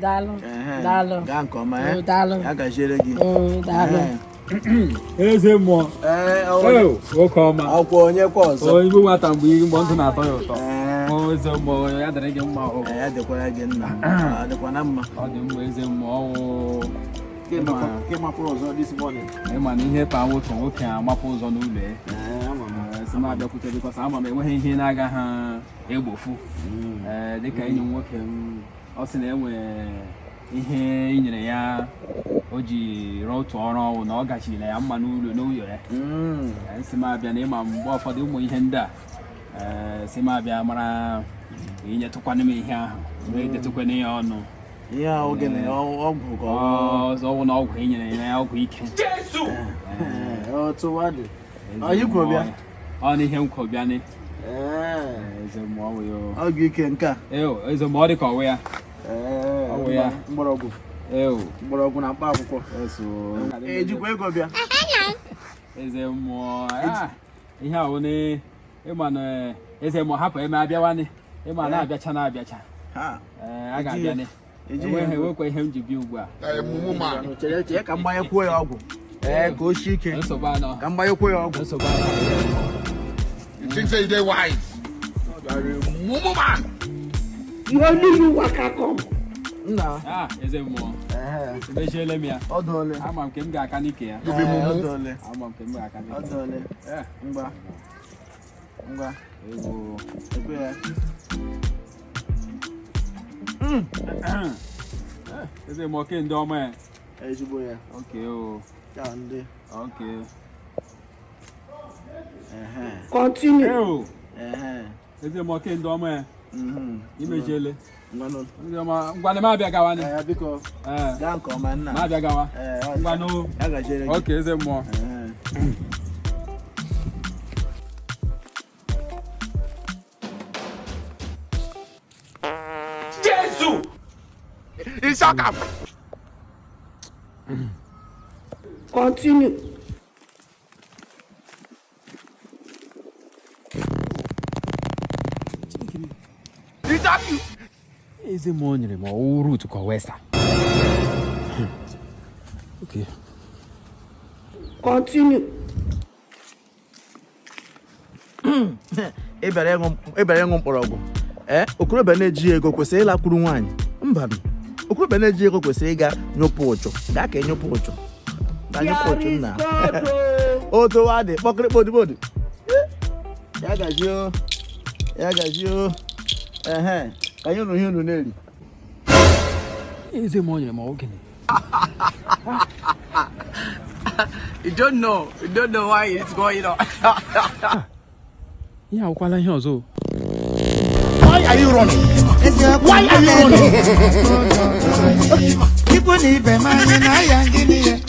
Dalo. Dalo. Ganko ma. Dalo. Aga jere gi. Dalo. Eze mmụọ. Nwoke ọma. Akwa onye kwa ọzọ. Igbo nwata mgbe iri mbọ ntụ na-atọ ya ụtọ. Eze mmụọ ya dịrị gị mma o. Ya dịkwara gị nna. Adịkwa na mma. Ọ dị mma eze mmụọ o. Ke mapụrụ ọzọ this morning. Ịma na ihe pa nwoke amapụ ụzọ n'ụlọ ya. Si m abịakwute bikọs ama m enweghị ihe na-aga ha egbofu. Dịka enyi m nwoke m ọ sị na enwere ihe i nyere ya o ji rụọ otu ọrụ ọnwụ na ọ gachiri ya mma n'ụlọ ya. Si m abịa na ịma mgbe ụfọdụ ụmụ ihe ndị a si m abịa mara inyetụkwana m ihe ahụ wee detụkwana ya ọnụ. Ihe ahụ gịnị ọgwụ ka ọzọ ọgwụ na ọgwụ e nyere ya ọgwụ ike. Tụwadị. Anyị kwụ bịa. Ọ na ihe m kwụ bịa ni. Eze mmụọ wụ ya. Ọgwụ ike nke a. Eze mmụọ dị ka ọwụ ya. Ọwụ ya. Mgbọrọgwụ. Mgbọrọgwụ na mkpa akwụkwọ. Ejikwa ego bịa. Eze mmụọ. Ihe ahụ na ịma na eze mmụọ hapụ eme abịawanị. Ịma na-abịacha na-abịacha. A ga-abịa ni. Enwekwa ihe m ji bịa ugbu a. Chere ka mmanya kwuo ya ọgwụ. Ka o sie ike. Nsogbu anọ. Ka mmanya kwuo ya ọgwụ. Nsogbu anọ. You think say you dey wise? You are a mumu man. You only you waka come. Nna. Eze mmụọ. Emechiele m ya. Ọ dọọle. Ama m nke m ga-aka n'ike ya. You be mumu. Ọ dọọle. Ama m nke m ga-aka n'ike. Ọ dọọle. Ngwa. Ngwa. Ewo. Ebe ya. Eze mmụọ ke ndị ọma ya. Ezigbo ya. Okay o. Ya ndị. Okay. Continue. Eze mmụọ ke ndị ọma ya. Imechiele. Ngwanụ. Ndị ọma ngwanụ m abịa gawa ni. Biko. Gaa nke ọma nna. M abịa gawa. Ngwanụ. Ya gajere gị. Okay eze mmụọ. Jesus! Isaka! Continue. Isaki! Eze mmụọ nyere m ọwụ root ka westa. Okay. Continue. Ị bịara ịṅụ mkpọrọgwụ. Okorobịa na-eji ego kwesịrị ịlakwuru nwaanyị. Mbanụ. Okorobịa na-eji ego kwesịrị ịga nyụpụ ụchụ. Gaa ka nyụpụ ụchụ. Gaa nyụpụ ụchụ nna. Otu wadị kpọkịrị kpodibodi. Ya gaji o. Ya gaji o. Ka anyị ihe unu na-eri. Eze mmụọ nyere m ọwụ gịnị? You don't know why it's going on. Ihe awụkwala ihe ọzọ. Why are you running? Why are you running? People need be money, na yang give me